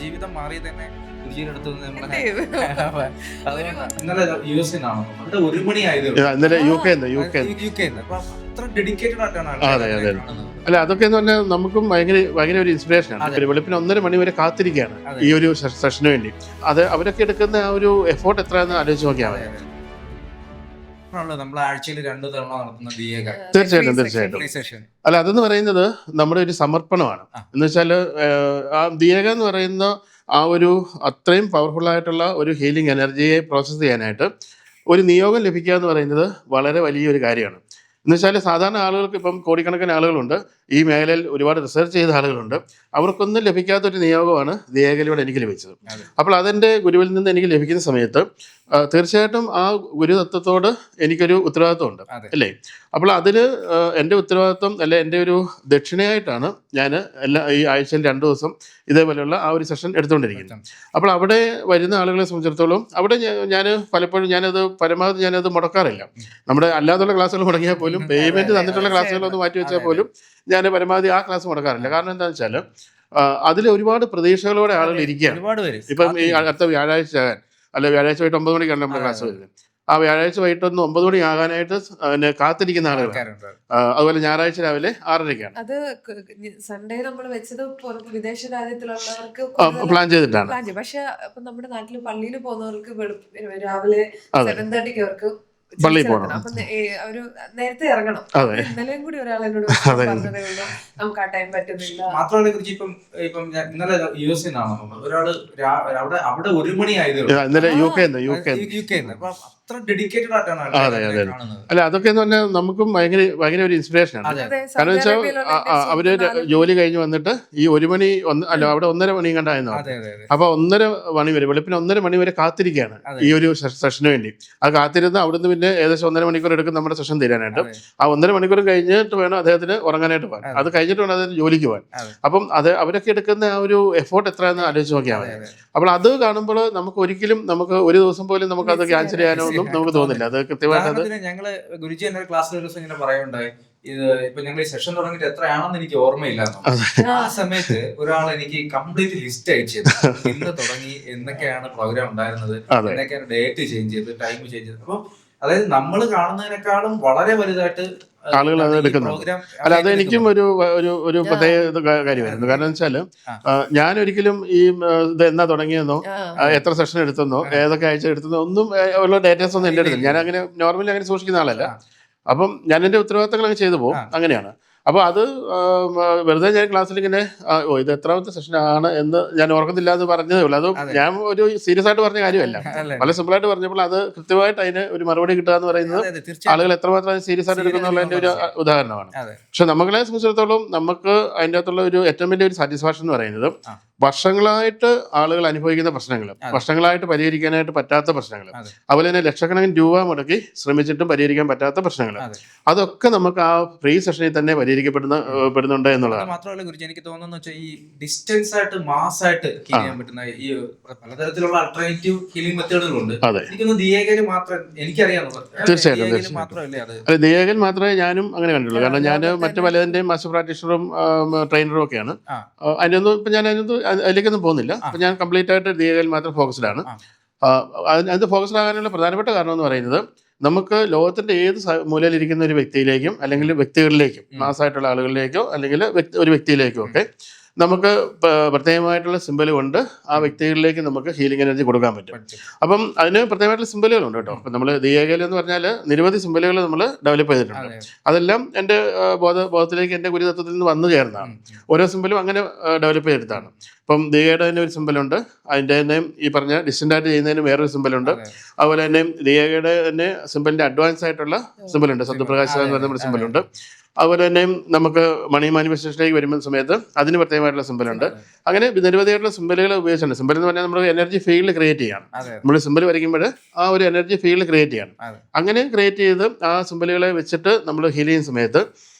ജീവിതം മാറിയത് തന്നെ ഗുരുജിയുടെ അടുത്ത് നിന്ന് നമ്മുടെ അതുകൊണ്ടാണ്. ഇന്നലെ യുഎസ് അവിടെ 1 മണി ആയത് ഇന്നലെ യു കെ അപ്പൊ അത്ര ഡെഡിക്കേറ്റഡ് ആയിട്ടാണ് അതെ, ആൾക്കാർ അതെ. കാണുന്നത്. അല്ല, അതൊക്കെ എന്ന് പറഞ്ഞാൽ നമുക്കും ഭയങ്കര ഒരു ഇൻസ്പിറേഷനാണ്. അതെ. ഒരു വെളുപ്പിന് 1:30 മണി വരെ കാത്തിരിക്കുകയാണ് അതെ. ഈ ഒരു സെഷന് വേണ്ടി. അത് അവരൊക്കെ എടുക്കുന്ന ആ ഒരു എഫോർട്ട് എത്രയെന്ന് ആലോചിച്ച് നോക്കിയാൽ മതി. നമ്മൾ ആഴ്ചയിൽ 2 തവണ നടത്തുന്ന DA തീർച്ചയായിട്ടും. സെഷൻ. അല്ല, അതെന്ന് പറയുന്നത് നമ്മുടെ ഒരു സമർപ്പണമാണ്. എന്ന് വെച്ചാൽ ആ ദിയക എന്ന് പറയുന്ന ആ ഒരു അത്രയും പവർഫുൾ ആയിട്ടുള്ള ഒരു ഹീലിംഗ് എനർജിയെ പ്രോസസ്സ് ചെയ്യാനായിട്ട് ഒരു നിയോഗം ലഭിക്കുക എന്ന് പറയുന്നത് വളരെ വലിയൊരു കാര്യമാണ്. എന്ന് വെച്ചാൽ സാധാരണ ആളുകൾക്ക് ഇപ്പം കോടിക്കണക്കിന് ആളുകളുണ്ട്, ഈ മേഖലയിൽ ഒരുപാട് റിസർച്ച് ചെയ്ത ആളുകളുണ്ട്. അവർക്കൊന്നും ലഭിക്കാത്തൊരു നിയോഗമാണ് ദിയകയിലൂടെ എനിക്ക് ലഭിച്ചത്. അപ്പോൾ അതെൻ്റെ ഗുരുവിൽ നിന്ന് എനിക്ക് ലഭിക്കുന്ന സമയത്ത് തീർച്ചയായിട്ടും ആ ഗുരുതത്വത്തോട് എനിക്കൊരു ഉത്തരവാദിത്വമുണ്ട്, അല്ലേ? അപ്പോൾ അതിന് എൻ്റെ ഉത്തരവാദിത്വം അല്ലെ എൻ്റെ ഒരു ദക്ഷിണയായിട്ടാണ് ഞാൻ ഈ ആഴ്ചയിൽ 2 ദിവസം ഇതേപോലെയുള്ള ആ ഒരു സെഷൻ എടുത്തുകൊണ്ടിരിക്കുന്നത്. അപ്പോൾ അവിടെ വരുന്ന ആളുകളെ സംബന്ധിച്ചിടത്തോളം അവിടെ ഞാൻ പലപ്പോഴും പരമാവധി ഞാനത് മുടക്കാറില്ല. നമ്മുടെ അല്ലാതുള്ള ക്ലാസ്സുകൾ മുടങ്ങിയാൽ പോലും പേയ്മെൻറ്റ് തന്നിട്ടുള്ള ക്ലാസ്സുകളൊന്ന് മാറ്റി വെച്ചാൽ പോലും ഞാൻ പരമാവധി ആ ക്ലാസ് മുടക്കാറില്ല. കാരണം എന്താണെന്ന് വെച്ചാൽ അതിൽ ഒരുപാട് പ്രതീക്ഷകളോടെ ആളുകൾ ഇരിക്കുകയാണ്. ഇപ്പം ഈ അടുത്ത വ്യാഴാഴ്ച വ്യാഴാഴ്ച വൈകിട്ട് 9 മണിക്കാണ് നമ്മുടെ ക്ലാസ് വരുന്നത്. ആ വ്യാഴാഴ്ച വൈകിട്ട് 9 മണി ആകാനായിട്ട് കാത്തിരിക്കുന്ന ആളുകൾ. അതുപോലെ ഞായറാഴ്ച രാവിലെ 6:30-ക്കാണ്. അത് സൺഡേ നമ്മൾ വെച്ചത് വിദേശ രാജ്യത്തിലുള്ളവർക്ക് പ്ലാൻ ചെയ്തിട്ടാണ്. പക്ഷെ ഇപ്പൊ നമ്മുടെ നാട്ടില് പള്ളിയിൽ പോകുന്നവർക്ക് രാവിലെ 7:30 അവർക്ക് പള്ളിയിൽ പോകണം. അപ്പൊ അവര് നേരത്തെ ഇറങ്ങണം. ഇന്നലെയും കൂടി ഒരാൾ എന്നോട് പറഞ്ഞതേ ഉള്ളൂ, നമുക്ക് ആ ടൈം പറ്റുന്നില്ല. മാത്രമല്ല ഗുരുജി ഇപ്പം ഇന്നലെ യുഎസ് ഒരാള് അവിടെ 1 മണി ആയത് ഇന്നലെ യു കെ അപ്പൊ അത്ര ഡെഡിക്കേറ്റഡ് ആയിട്ടാണ് ആൾക്കാർ കാണുന്നത്. അല്ല, അതൊക്കെ എന്ന് പറഞ്ഞാൽ നമുക്കും ഭയങ്കര ഒരു ഇൻസ്പിറേഷനാണ്. കാരണം വെച്ചാൽ അവര് ജോലി കഴിഞ്ഞ് വന്നിട്ട് ഈ 1 മണി അവിടെ 1:30 മണി കണ്ടായിരുന്നു. അപ്പൊ 1:30 മണി വരെ വെളുപ്പിന് 1:30 മണി വരെ കാത്തിരിക്കുകയാണ് ഈ ഒരു സെഷന് വേണ്ടി. അത് കാത്തിരുന്ന് അവിടുന്ന് പിന്നെ ഏകദേശം 1.5 മണിക്കൂർ എടുക്കും നമ്മുടെ സെഷൻ തീരാനായിട്ട്. ആ 1.5 മണിക്കൂർ കഴിഞ്ഞിട്ട് വേണം അദ്ദേഹത്തിന് ഉറങ്ങാനായിട്ട് പോകാൻ. അത് കഴിഞ്ഞിട്ട് വേണം അദ്ദേഹത്തിന് ജോലിക്ക് പോകാൻ. അപ്പം അവരൊക്കെ എടുക്കുന്ന ആ ഒരു എഫോർട്ട് എത്രയെന്ന് ആലോചിച്ച് നോക്കിയാൽ മതി. അപ്പോൾ അത് കാണുമ്പോൾ നമുക്ക് ഒരിക്കലും ഒരു ദിവസം പോലും നമുക്ക് അത് ക്യാൻസൽ ചെയ്യാനോ ഒന്നും നമുക്ക് തോന്നില്ല. അത് കൃത്യമായിട്ട് ഞങ്ങള് ഗുരുജി എന്റെ ക്ലാസ്സിൽ ഒരു ദിവസം ഇങ്ങനെ പറയുണ്ടായി, ഇത് ഇപ്പൊ ഞങ്ങൾ ഈ സെഷൻ തുടങ്ങിയിട്ട് എത്രയാണെന്ന് എനിക്ക് ഓർമ്മയില്ല. ആ സമയത്ത് ഒരാൾ എനിക്ക് കംപ്ലീറ്റ് ലിസ്റ്റ് അയച്ചത്, ഇന്ന് തുടങ്ങി എന്നൊക്കെയാണ് പ്രോഗ്രാം ഉണ്ടായിരുന്നത്, എന്നൊക്കെയാണ് ഡേറ്റ് ചേഞ്ച് ചെയ്ത് ടൈം ചേഞ്ച് ചെയ്ത്. അപ്പം അതായത് നമ്മൾ കാണുന്നതിനേക്കാളും വളരെ വലുതായിട്ട് ആളുകൾ അത് എടുക്കുന്നുണ്ട്. അല്ല, അതെനിക്കും ഒരു പ്രത്യേക കാര്യമായിരുന്നു. കാരണം വെച്ചാൽ ഞാൻ ഒരിക്കലും ഈ ഇത് എന്നാ തുടങ്ങിയെന്നോ എത്ര സെഷൻ എടുത്തെന്നോ ഏതൊക്കെ ആഴ്ച എടുത്തെന്നോ ഒന്നും ഉള്ള ഡേറ്റാസ് ഒന്നും എൻ്റെ അടുത്തില്ല. ഞാൻ അങ്ങനെ നോർമലി അങ്ങനെ സൂക്ഷിക്കുന്ന ആളല്ല. അപ്പം ഞാൻ എൻ്റെ ഉത്തരവാദിത്തങ്ങൾ അങ്ങ് ചെയ്തു പോകും. അങ്ങനെയാണ്. അപ്പോൾ അത് വെറുതെ ഞാൻ ക്ലാസ്സിൽ ഇങ്ങനെ ഇത് എത്രാമത്തെ സെഷനാണ് എന്ന് ഞാൻ ഓർക്കുന്നില്ല എന്ന് പറഞ്ഞതേ ഉള്ളൂ. അത് ഞാൻ ഒരു സീരിയസ് ആയിട്ട് പറഞ്ഞ കാര്യമല്ല, വളരെ സിമ്പിളായിട്ട് പറഞ്ഞപ്പോൾ അത് കൃത്യമായിട്ട് അതിന് ഒരു മറുപടി കിട്ടുക എന്ന് പറയുന്നത് ആളുകൾ എത്രമാത്രം സീരിയസ് ആയിട്ട് എടുക്കുന്നുള്ളതിൻ്റെ ഒരു ഉദാഹരണമാണ്. പക്ഷെ നമ്മളെ സംബന്ധിച്ചിടത്തോളം നമുക്ക് അതിൻ്റെ അകത്തുള്ള ഒരു ഏറ്റവും വലിയ ഒരു സാറ്റിസ്ഫാക്ഷൻ എന്ന് പറയുന്നത് വർഷങ്ങളായിട്ട് ആളുകൾ അനുഭവിക്കുന്ന പ്രശ്നങ്ങൾ, വർഷങ്ങളായിട്ട് പരിഹരിക്കാനായിട്ട് പറ്റാത്ത പ്രശ്നങ്ങൾ, അതുപോലെ തന്നെ ലക്ഷക്കണക്കിന് രൂപ മുടക്കി ശ്രമിച്ചിട്ടും പരിഹരിക്കാൻ പറ്റാത്ത പ്രശ്നങ്ങൾ, അതൊക്കെ നമുക്ക് ആ ഫ്രീ സെഷനിൽ തന്നെ പരിഹരിക്കപ്പെടുന്നുണ്ട് എന്നുള്ളതാണ്. മാത്രമല്ല ഗുരുജി, എനിക്ക് തോന്നുന്നു വെച്ചാൽ ഈ ഡിസ്റ്റൻസ് ആയിട്ട് മാസ് ആയിട്ട് ഹീൽ ചെയ്യാൻ പറ്റുന്ന ഈ പലതരത്തിലുള്ള ആൾട്ടർനേറ്റീവ് ഹീലിംഗ് മെത്തേഡുകളുണ്ട്. തീർച്ചയായിട്ടും അതെ, ദിയകൻ മാത്രമേ ഞാനും അങ്ങനെ കണ്ടുള്ളൂ. കാരണം ഞാൻ മറ്റു പലതിൻ്റെയും മാസ്റ്റർ പ്രാക്ടീഷണറും ട്രെയിനറും ഒക്കെയാണ്. അതിനൊന്നും ഇപ്പം ഞാൻ അതിലേക്കൊന്നും പോകുന്നില്ല. അപ്പം ഞാൻ കംപ്ലീറ്റ് ആയിട്ട് ദിയകയിൽ മാത്രം ഫോക്കസ്ഡ് ആണ്. അതിന് ഫോക്കസ്ഡ് ആകാനുള്ള പ്രധാനപ്പെട്ട കാരണം എന്ന് പറയുന്നത് നമുക്ക് ലോകത്തിന്റെ ഏത് മൂലയിലിരിക്കുന്ന ഒരു വ്യക്തിയിലേക്കും അല്ലെങ്കിൽ വ്യക്തികളിലേക്കും, മാസമായിട്ടുള്ള ആളുകളിലേക്കോ അല്ലെങ്കിൽ ഒരു വ്യക്തിയിലേക്കോ ഒക്കെ നമുക്ക് പ്രത്യേകമായിട്ടുള്ള സിമ്പൽ കൊണ്ട് ആ വ്യക്തികളിലേക്ക് നമുക്ക് ഹീലിംഗ് എനർജി കൊടുക്കാൻ പറ്റും. അപ്പം അതിന് പ്രത്യേകമായിട്ടുള്ള സിമ്പലുകളുണ്ട് കേട്ടോ. അപ്പം നമ്മൾ ദിയകയിൽ എന്ന് പറഞ്ഞാൽ നിരവധി സിമ്പലുകൾ നമ്മൾ ഡെവലപ്പ് ചെയ്തിട്ടുണ്ട്. അതെല്ലാം എൻ്റെ ബോധത്തിലേക്ക് എൻ്റെ ഗുരുതത്വത്തിൽ നിന്ന് വന്നു ചേർന്നതാണ്. ഓരോ സിമ്പലും അങ്ങനെ ഡെവലപ്പ് ചെയ്തെടുത്താണ്. ഇപ്പം ദിയയുടെ തന്നെ ഒരു സിമ്പലുണ്ട്, അതിൻ്റെ തന്നെ ഈ പറഞ്ഞ ഡിസ്റ്റൻ്റ് ആയിട്ട് ചെയ്യുന്നതിന് വേറൊരു സിമ്പലുണ്ട്. അതുപോലെ തന്നെ ദിയയുടെ തന്നെ സിമ്പലിൻ്റെ അഡ്വാൻസ് ആയിട്ടുള്ള സിമ്പലുണ്ട്, സത്യപ്രകാശ് എന്ന് പറയുന്ന സിമ്പലുണ്ട്. അതുപോലെ തന്നെ നമുക്ക് മണി മാനിഫെസ്റ്റേഷനിലേക്ക് വരുന്ന സമയത്ത് അതിന് പ്രത്യേകമായിട്ടുള്ള സിമ്പലുണ്ട്. അങ്ങനെ നിരവധിയായിട്ടുള്ള സിമ്പലുകൾ ഉപയോഗിച്ചിട്ടുണ്ട്. സിമ്പൽ എന്ന് പറഞ്ഞാൽ നമ്മൾ എനർജി ഫീൽഡ് ക്രിയേറ്റ് ചെയ്യണം. നമ്മൾ സിമ്പൽ വരയ്ക്കുമ്പോൾ ആ ഒരു എനർജി ഫീൽഡ് ക്രിയേറ്റ് ചെയ്യണം. അങ്ങനെ ക്രിയേറ്റ് ചെയ്ത് ആ സിമ്പലുകളെ വെച്ചിട്ട് നമ്മൾ ഹീൽ ചെയ്യുന്ന സമയത്ത്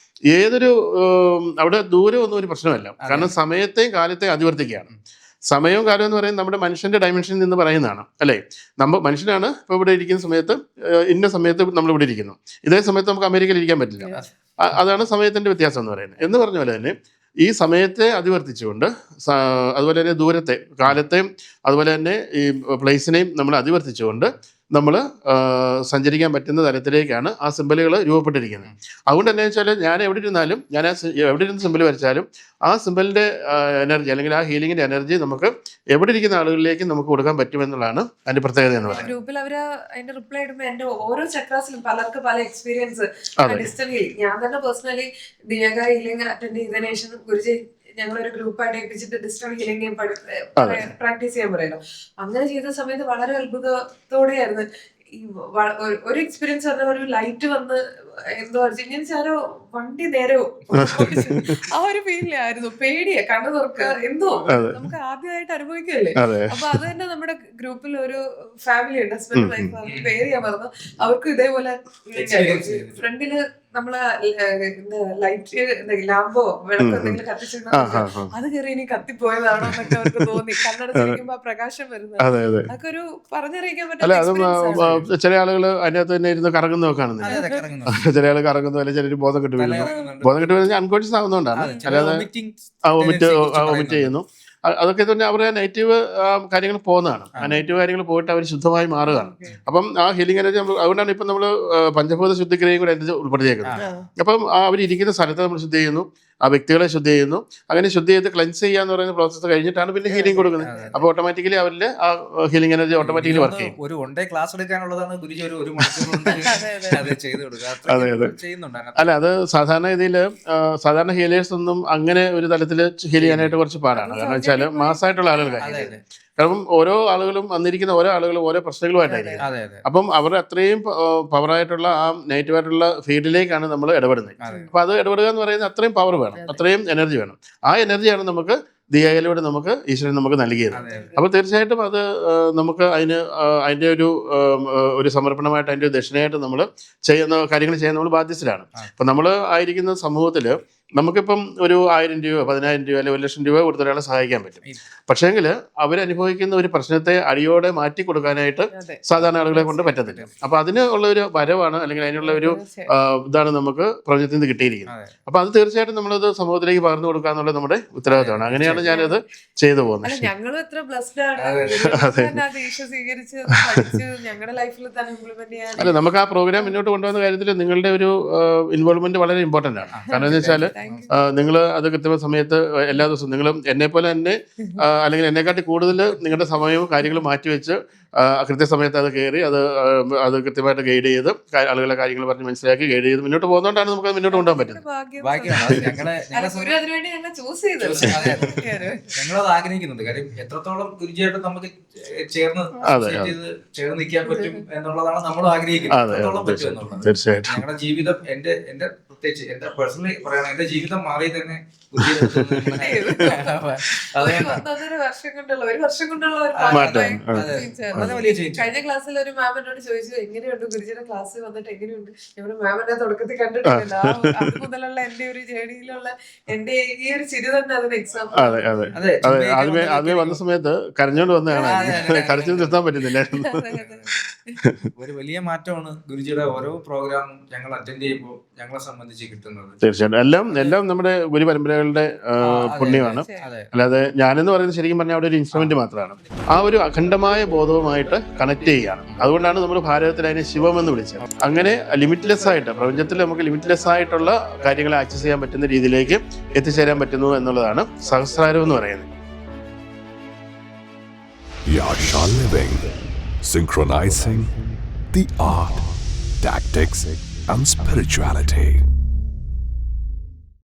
ഏതൊരു അവിടെ ദൂരം ഒന്നും ഒരു പ്രശ്നമല്ല. കാരണം സമയത്തെയും കാലത്തെയും അതിവർത്തിക്കുകയാണ്. സമയവും കാലം എന്ന് പറയുന്നത് നമ്മുടെ മനുഷ്യന്റെ ഡയമെൻഷനിൽ നിന്ന് പറയുന്നതാണ്, അല്ലേ? മനുഷ്യനാണ് ഇപ്പോൾ ഇവിടെ ഇരിക്കുന്ന സമയത്ത് ഇന്ന സമയത്ത് നമ്മൾ ഇവിടെ ഇരിക്കുന്നു. ഇതേ സമയത്ത് നമുക്ക് അമേരിക്കയിൽ ഇരിക്കാൻ പറ്റില്ല. അതാണ് സമയത്തിന്റെ വ്യത്യാസം എന്ന് പറയുന്നത്. എന്ന് പറഞ്ഞ പോലെ തന്നെ ഈ സമയത്തെ അതിവർത്തിച്ചുകൊണ്ട് അതുപോലെ തന്നെ ദൂരത്തെ കാലത്തെയും അതുപോലെ തന്നെ ഈ പ്ലേസിനെയും നമ്മൾ അതിവർത്തിച്ചുകൊണ്ട് നമ്മൾ സഞ്ചരിക്കാൻ പറ്റുന്ന തരത്തിലേക്കാണ് ആ സിമ്പലുകൾ രൂപപ്പെട്ടിരിക്കുന്നത്. അതുകൊണ്ട് തന്നെ വെച്ചാൽ ഞാൻ എവിടെ ഇരുന്നാലും എവിടെ ഇരുന്ന് സിമ്പിൾ വരച്ചാലും ആ സിമ്പലിൻ്റെ എനർജി അല്ലെങ്കിൽ ആ ഹീലിങ്ങിൻ്റെ എനർജി നമുക്ക് എവിടെ ഇരിക്കുന്ന ആളുകളിലേക്ക് നമുക്ക് കൊടുക്കാൻ പറ്റുമെന്നുള്ളതാണ് അതിൻ്റെ പ്രത്യേകത എന്ന് പറയുന്നത്. ഗ്രൂപ്പിൽ അവര് അതിന്റെ റിപ്ലൈ ഇടുമ്പോൾ എന്റെ ഓരോ ചക്രാസിലും പലർക്ക് പല എക്സ്പീരിയൻസ് ഡിസ്റ്റന്റ് ഹീലിംഗ്. ഞാൻ തന്നെ പേഴ്സണലി ദിയക ഹീലിംഗ് അറ്റൻഡ് ചെയ്തതിനു ശേഷം ഗുരുജി ഞങ്ങളൊരു ഗ്രൂപ്പായിട്ട് ഏൽപ്പിച്ചിട്ട് ഡിസ്റ്റന്റ് ഹീലിംഗ് പ്രാക്ടീസ് ചെയ്യാൻ പറയുന്നു. അങ്ങനെ ചെയ്ത സമയത്ത് വളരെ അത്ഭുതത്തോടെയായിരുന്നു. ഈ ഒരു എക്സ്പീരിയൻസ് പറഞ്ഞ ഒരു ലൈറ്റ് വന്ന് എന്തോ ആരോ വണ്ടി നേരെ ആ ഒരു ഫീലിലായിരുന്നു. പേടിയാ, കണ്ണു തുറക്കുക, എന്തോ നമുക്ക് ആദ്യമായിട്ട് അനുഭവിക്കല്ലേ. അപ്പൊ അത് തന്നെ നമ്മുടെ ഗ്രൂപ്പിൽ ഒരു ഫാമിലി ഉണ്ട്, ഹസ്ബൻഡ് വൈഫ്, പേര് ഞാൻ പറഞ്ഞു. അവർക്കും ഇതേപോലെ ഫ്രണ്ടില് നമ്മള് ലൈറ്റ് ലാമ്പോ വിളക്കോ എന്തെങ്കിലും കത്തിച്ചിരുന്ന അത് കയറി ഇനി കത്തിപ്പോയതാണോ എന്നൊക്കെ അവർക്ക് തോന്നി. കണ്ണടച്ചിരിക്കുമ്പോ ആ പ്രകാശം വരുന്നത് അതൊക്കെ ഒരു പറഞ്ഞറിയിക്കാൻ പറ്റില്ല. ചില ആളുകൾ അതിനകത്ത് തന്നെ ഇരുന്ന് കറങ്ങുന്നതൊക്കെ കാണുന്നില്ല. ചില ആൾ കറങ്ങുന്നു, അല്ലെങ്കിൽ ചിലർ ബോധം കെട്ട് വീഴുന്നു. ബോധം കെട്ട് വീഴുന്ന അൺകോൺഷ്യസ് ആവുന്നതുകൊണ്ടാണ്, അല്ലാതെ വൊമിറ്റ് ചെയ്യുന്നു. അതൊക്കെ തന്നെ അവരുടെ നെഗറ്റീവ് കാര്യങ്ങൾ പോകുന്നതാണ്. ആ നെഗറ്റീവ് കാര്യങ്ങൾ പോയിട്ട് അവർ ശുദ്ധമായി മാറുകയാണ്. അപ്പം ആ ഹീലിംഗ് എനർജി നമ്മൾ, അതുകൊണ്ടാണ് ഇപ്പം നമ്മൾ പഞ്ചഭൂത ശുദ്ധിക്രിയയും കൂടെ അതിൻ്റെ ഉൾപ്പെടുത്തിയേക്കുന്നത്. അപ്പം അവരിയ്ക്കുന്ന സ്ഥലത്ത് നമ്മൾ ശുദ്ധി ചെയ്യുന്നു, ആ വ്യക്തികളെ ശുദ്ധി ചെയ്യുന്നു. അങ്ങനെ ശുദ്ധി ചെയ്ത് ക്ലെൻസ് ചെയ്യാന്ന് പറയുന്ന പ്രോസസ്സ് കഴിഞ്ഞിട്ടാണ് പിന്നെ ഹീലിംഗ് കൊടുക്കുന്നത്. അപ്പോൾ ഓട്ടോമാറ്റിക്കലി അവരിൽ ആ ഹീലിംഗ് എനർജി ഓട്ടോമാറ്റിക്കലി വർക്ക് ചെയ്യും. ഒരു വൺ ഡേ ക്ലാസ് എടുക്കാനുള്ളതാണ് ഗുരുജി ഒരു മണിക്കൂർ ചെയ്ത് കൊടുക്കുക. അല്ല, അത് സാധാരണ ഇതിൽ സാധാരണ ഹീലേഴ്സ് ഒന്നും അങ്ങനെ ഒരു തലത്തിൽ ഹീൽ ചെയ്യാനായിട്ട് കുറച്ച് പാടാണ്. കാരണം വെച്ചാൽ മാസമായിട്ടുള്ള ആളുകൾക്കാണ്. കാരണം ഓരോ ആളുകളും വന്നിരിക്കുന്ന ഓരോ ആളുകളും ഓരോ പ്രശ്നങ്ങളുമായിട്ടായിരിക്കും. അപ്പം അവർ അത്രയും പവറായിട്ടുള്ള ആ നെഗറ്റീവായിട്ടുള്ള ഫീൽഡിലേക്കാണ് നമ്മൾ ഇടപെടുന്നത്. അപ്പം അത് ഇടപെടുക എന്ന് പറയുന്നത് അത്രയും പവർ വേണം, അത്രയും എനർജി വേണം. ആ എനർജിയാണ് നമുക്ക് ദിയയിലൂടെ നമുക്ക് ഈശ്വരൻ നമുക്ക് നൽകിയത്. അപ്പോൾ തീർച്ചയായിട്ടും അത് നമുക്ക് അതിൻ്റെ ഒരു സമർപ്പണമായിട്ട്, അതിൻ്റെ ദക്ഷിണയായിട്ട് നമ്മൾ ചെയ്യുന്ന കാര്യങ്ങൾ ചെയ്യാൻ നമ്മൾ ബാധ്യസ്ഥരാണ്. അപ്പം നമ്മൾ ആയിരിക്കുന്ന സമൂഹത്തിൽ നമുക്കിപ്പം ഒരു 1000 രൂപ 10,000 രൂപ അല്ലെങ്കിൽ 1,00,000 രൂപ കൊടുത്ത ഒരാളെ സഹായിക്കാൻ പറ്റും. പക്ഷേങ്കിൽ അവരനുഭവിക്കുന്ന ഒരു പ്രശ്നത്തെ അടിയോടെ മാറ്റി കൊടുക്കാനായിട്ട് സാധാരണ ആളുകളെ കൊണ്ട് പറ്റത്തില്ല. അപ്പൊ അതിന് ഉള്ള ഒരു വരവാണ്, അല്ലെങ്കിൽ അതിനുള്ള ഒരു ഇതാണ് നമുക്ക് പ്രപഞ്ചത്തിൽ നിന്ന് കിട്ടിയിരിക്കുന്നത്. അപ്പൊ അത് തീർച്ചയായിട്ടും നമ്മളത് സമൂഹത്തിലേക്ക് പകർന്നു കൊടുക്കുക എന്നുള്ളത് നമ്മുടെ ഉത്തരവാദിത്തമാണ്. അങ്ങനെയാണ് ഞാനത് ചെയ്തു പോകുന്നത്. അല്ല, നമുക്ക് ആ പ്രോഗ്രാം മുന്നോട്ട് കൊണ്ടുപോകുന്ന കാര്യത്തിൽ നിങ്ങളുടെ ഒരു ഇൻവോൾവ്മെന്റ് വളരെ ഇമ്പോർട്ടന്റ് ആണ്. കാരണം എന്ന് വെച്ചാൽ നിങ്ങൾ അത് കൃത്യമായ സമയത്ത് എല്ലാ ദിവസവും നിങ്ങൾ എന്നെപ്പോലെ തന്നെ അല്ലെങ്കിൽ എന്നെക്കാട്ടി കൂടുതൽ നിങ്ങളുടെ സമയവും കാര്യങ്ങളും മാറ്റിവെച്ച് കൃത്യസമയത്ത് അത് കയറി അത് കൃത്യമായിട്ട് ഗൈഡ് ചെയ്ത് ആളുകളെ കാര്യങ്ങൾ പറഞ്ഞ് മനസ്സിലാക്കി ഗൈഡ് ചെയ്ത് മുന്നോട്ട് പോകുന്നതുകൊണ്ടാണ് നമുക്ക് അത് മുന്നോട്ട് കൊണ്ടുപോകാൻ പറ്റുന്നത്. ഞങ്ങളത് ആഗ്രഹിക്കുന്നുണ്ട്. കാര്യം എത്രത്തോളം ഗുരുജിയായിട്ട് നമുക്ക് ചേർന്ന് നിൽക്കാൻ പറ്റും എന്നുള്ളതാണ് നമ്മൾ ആഗ്രഹിക്കുന്നത്. തീർച്ചയായിട്ടും ഞങ്ങളുടെ ജീവിതം എന്റെ പ്രത്യേകിച്ച് എന്റെ പേഴ്സണലി പറയണം, എന്റെ ജീവിതം മാറി തന്നെ കഴിഞ്ഞ ക്ലാസ്സിൽ ഒരു മാം എന്നോട് ചോദിച്ചു, എങ്ങനെയുണ്ട് ഗുരുജിയുടെ ക്ലാസ് വന്നിട്ട് എങ്ങനെയുണ്ട്? മാം എന്നെ തുടക്കത്തിൽ കണ്ടിട്ടില്ല. അത് മുതലുള്ള എന്റെ ഒരു ജേണിയിലുള്ള എന്റെ ഈ ഒരു ചിരി തന്നെ അതിന് എക്സാമ്പിൾ. ആദ്യമേ വന്ന സമയത്ത് കരഞ്ഞോണ്ട് വന്നതാണ്, കരച്ചിൽ നിർത്താൻ പറ്റുന്നില്ല. ഒരു വലിയ മാറ്റമാണ് ഗുരുജിയുടെ ഓരോ പ്രോഗ്രാമും ഞങ്ങൾ അറ്റൻഡ് ചെയ്യുമ്പോൾ ഞങ്ങളെ സംബന്ധിച്ച് കിട്ടുന്നത്. തീർച്ചയായിട്ടും എല്ലാം നമ്മുടെ ഗുരു പരമ്പരകളുടെ പുണ്യമാണ്. അല്ലാതെ ഞാനെന്ന് പറയുന്നത് ശരിക്കും പറഞ്ഞാൽ അവിടെ ഒരു ഇൻസ്ട്രുമെന്റ് മാത്രമാണ്. ആ ഒരു അഖണ്ഡമായ ബോധവുമായിട്ട് കണക്ട് ചെയ്യുകയാണ്. അതുകൊണ്ടാണ് നമ്മൾ ഭാരതത്തിൽ അതിനെ ശിവം എന്ന് വിളിച്ചത്. അങ്ങനെ ലിമിറ്റ്ലെസ് ആയിട്ട് പ്രപഞ്ചത്തിൽ നമുക്ക് ലിമിറ്റ്ലെസ് ആയിട്ടുള്ള കാര്യങ്ങളെ ആക്സസ് ചെയ്യാൻ പറ്റുന്ന രീതിയിലേക്ക് എത്തിച്ചേരാൻ പറ്റുന്നു എന്നുള്ളതാണ് സഹസ്രാരം എന്ന് പറയുന്നത്. Synchronizing the art, tactics, and spirituality.